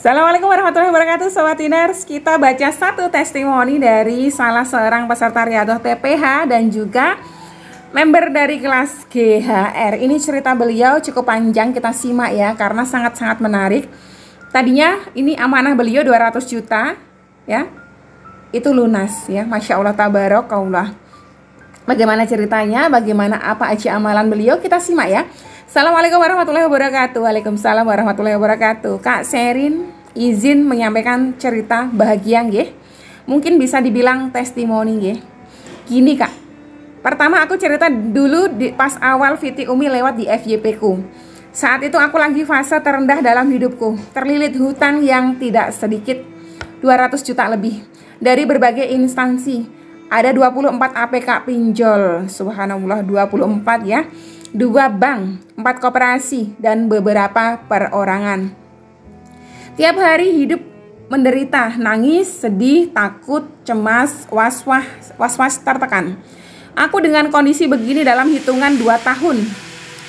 Assalamualaikum warahmatullahi wabarakatuh Sobat Tiners. Kita baca satu testimoni dari salah seorang peserta Riyadhah TPH dan juga member dari kelas GHR. Ini cerita beliau cukup panjang, kita simak ya karena sangat-sangat menarik. Tadinya ini amanah beliau 200 juta ya. Itu lunas ya, Masya Allah tabarakallah. Bagaimana ceritanya, bagaimana apa aja amalan beliau, kita simak ya. Assalamualaikum warahmatullahi wabarakatuh. Waalaikumsalam warahmatullahi wabarakatuh. Kak Sherin izin menyampaikan cerita bahagia nggih. Mungkin bisa dibilang testimoni nggih. Gini Kak. Pertama aku cerita dulu pas awal Viti Umi lewat di FYP ku. Saat itu aku lagi fase terendah dalam hidupku. Terlilit hutang yang tidak sedikit, 200 juta lebih. Dari berbagai instansi. Ada 24 APK pinjol. Subhanallah 24 ya. 2 bank, 4 koperasi, dan beberapa perorangan. Tiap hari hidup menderita, nangis, sedih, takut, cemas, was-was tertekan. Aku dengan kondisi begini dalam hitungan 2 tahun.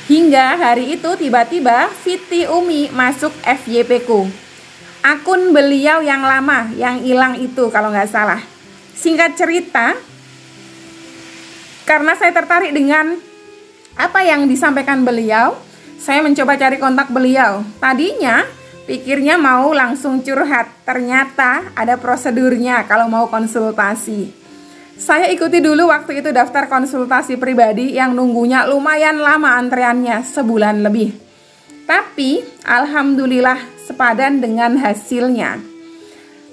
Hingga hari itu tiba-tiba Viti Umi masuk FYP ku. Akun beliau yang lama, yang hilang itu kalau nggak salah. Singkat cerita, karena saya tertarik dengan apa yang disampaikan beliau, saya mencoba cari kontak beliau. Tadinya pikirnya mau langsung curhat, ternyata ada prosedurnya kalau mau konsultasi. Saya ikuti dulu waktu itu daftar konsultasi pribadi yang nunggunya lumayan lama antreannya, sebulan lebih. Tapi alhamdulillah sepadan dengan hasilnya.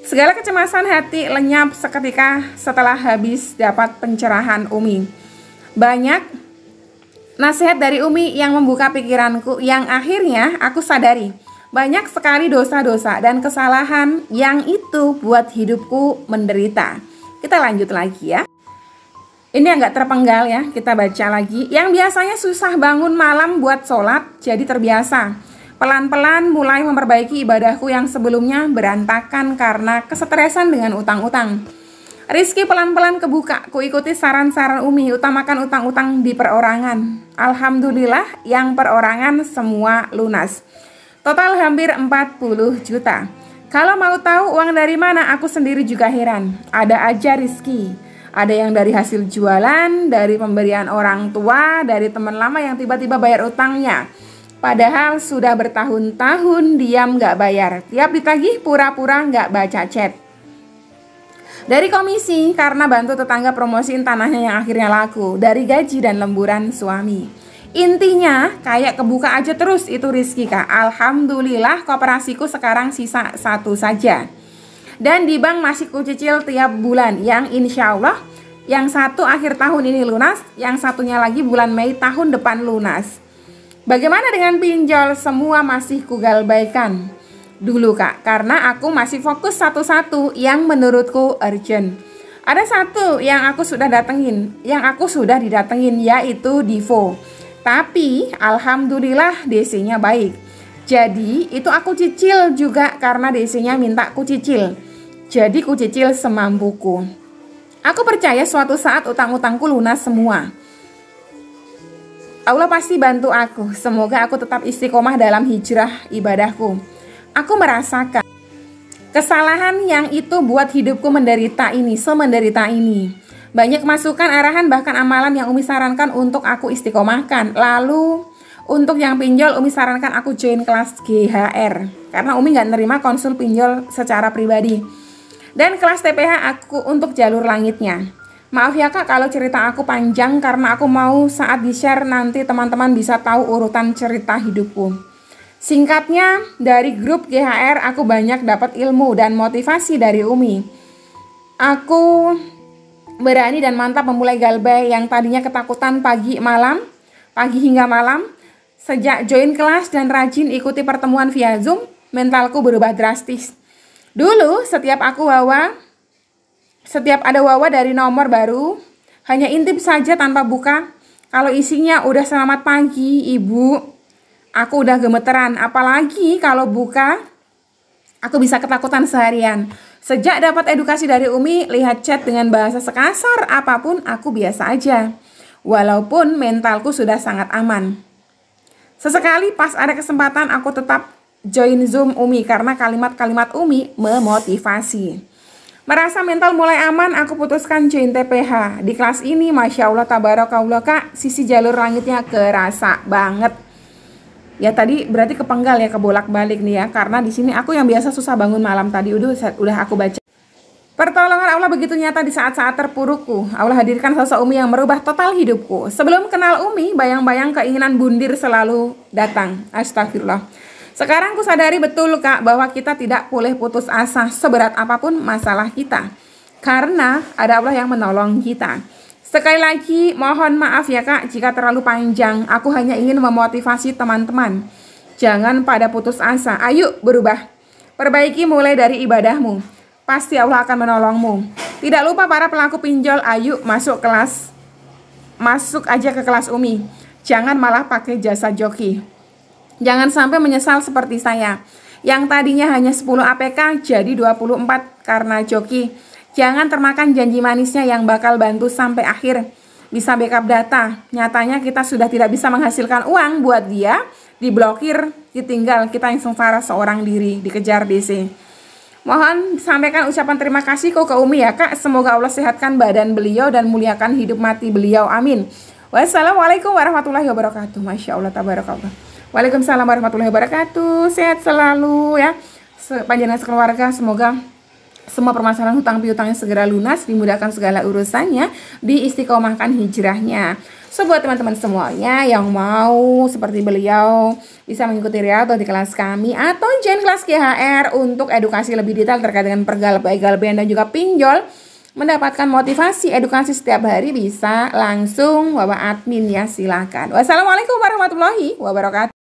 Segala kecemasan hati lenyap seketika setelah habis dapat pencerahan Umi. Banyak nasihat dari Umi yang membuka pikiranku, yang akhirnya aku sadari banyak sekali dosa-dosa dan kesalahan yang itu buat hidupku menderita. Kita lanjut lagi ya. Ini agak terpenggal ya, kita baca lagi. Yang biasanya susah bangun malam buat sholat jadi terbiasa. Pelan-pelan mulai memperbaiki ibadahku yang sebelumnya berantakan karena kesetresan dengan utang-utang. Rizki pelan-pelan kebuka, ku ikuti saran-saran Umi, utamakan utang-utang di perorangan. Alhamdulillah yang perorangan semua lunas. Total hampir 40 juta. Kalau mau tahu uang dari mana, aku sendiri juga heran. Ada aja rizki. Ada yang dari hasil jualan, dari pemberian orang tua, dari teman lama yang tiba-tiba bayar utangnya. Padahal sudah bertahun-tahun diam gak bayar. Tiap ditagih pura-pura gak baca chat. Dari komisi karena bantu tetangga promosiin tanahnya yang akhirnya laku. Dari gaji dan lemburan suami. Intinya kayak kebuka aja terus itu rizki Kak. Alhamdulillah kooperasiku sekarang sisa 1 saja. Dan di bank masih kucicil tiap bulan. Yang insya Allah yang 1 akhir tahun ini lunas. Yang satunya lagi bulan Mei tahun depan lunas. Bagaimana dengan pinjol? Semua masih kugalbaikan dulu Kak, karena aku masih fokus satu-satu yang menurutku urgent. Ada satu yang aku sudah didatengin, yaitu Divo. Tapi alhamdulillah DC-nya baik. Jadi itu aku cicil juga karena DC-nya minta ku cicil. Jadi ku cicil semampuku. Aku percaya suatu saat utang-utangku lunas semua. Allah pasti bantu aku. Semoga aku tetap istiqomah dalam hijrah ibadahku. Aku merasakan kesalahan yang itu buat hidupku menderita ini, semenderita ini. Banyak masukan, arahan, bahkan amalan yang Umi sarankan untuk aku istiqomahkan. Lalu untuk yang pinjol, Umi sarankan aku join kelas GHR. Karena Umi gak nerima konsul pinjol secara pribadi. Dan kelas TPH aku untuk jalur langitnya. Maaf ya Kak kalau cerita aku panjang, karena aku mau saat di-share nanti teman-teman bisa tahu urutan cerita hidupku. Singkatnya, dari grup GHR aku banyak dapat ilmu dan motivasi dari Umi. Aku berani dan mantap memulai galbay yang tadinya ketakutan pagi hingga malam. Sejak join kelas dan rajin ikuti pertemuan via Zoom, mentalku berubah drastis. Dulu setiap ada wawa dari nomor baru, hanya intip saja tanpa buka. Kalau isinya udah selamat pagi ibu, aku udah gemeteran, apalagi kalau buka, aku bisa ketakutan seharian. Sejak dapat edukasi dari Umi, lihat chat dengan bahasa sekasar apapun, aku biasa aja. Walaupun mentalku sudah sangat aman. Sesekali pas ada kesempatan, aku tetap join Zoom Umi karena kalimat-kalimat Umi memotivasi. Merasa mental mulai aman, aku putuskan join TPH. Di kelas ini, Masya Allah, tabarakallah Kak, sisi jalur langitnya kerasa banget. Ya tadi berarti kepenggal ya, kebolak-balik nih ya, karena di sini aku yang biasa susah bangun malam tadi udah aku baca. Pertolongan Allah begitu nyata di saat-saat terpurukku. Allah hadirkan sosok Umi yang merubah total hidupku. Sebelum kenal Umi, bayang-bayang keinginan bundir selalu datang. Astagfirullah. Sekarang ku sadari betul Kak bahwa kita tidak boleh putus asa seberat apapun masalah kita. Karena ada Allah yang menolong kita. Sekali lagi mohon maaf ya Kak jika terlalu panjang. Aku hanya ingin memotivasi teman-teman. Jangan pada putus asa. Ayo berubah. Perbaiki mulai dari ibadahmu. Pasti Allah akan menolongmu. Tidak lupa para pelaku pinjol, ayo masuk kelas. Masuk aja ke kelas Umi. Jangan malah pakai jasa joki. Jangan sampai menyesal seperti saya. Yang tadinya hanya 10 APK jadi 24 karena joki. Jangan termakan janji manisnya yang bakal bantu sampai akhir. Bisa backup data. Nyatanya kita sudah tidak bisa menghasilkan uang buat dia. Diblokir, ditinggal. Kita yang sengsara seorang diri, dikejar DC. Mohon sampaikan ucapan terima kasihku ke Umi ya Kak. Semoga Allah sehatkan badan beliau dan muliakan hidup mati beliau. Amin. Wassalamualaikum warahmatullahi wabarakatuh. Masya Allah, tabarakallah. Waalaikumsalam warahmatullahi wabarakatuh. Sehat selalu ya. Panjenengan sekeluarga, semoga semua permasalahan hutang piutangnya segera lunas, dimudahkan segala urusannya, diistiqomahkan hijrahnya. So buat teman-teman semuanya yang mau seperti beliau bisa mengikuti Riyadhah di kelas kami atau join kelas KHR untuk edukasi lebih detail terkait dengan pergal, begal, dan juga pinjol, mendapatkan motivasi edukasi setiap hari, bisa langsung bawa admin ya, silakan. Wassalamualaikum warahmatullahi wabarakatuh.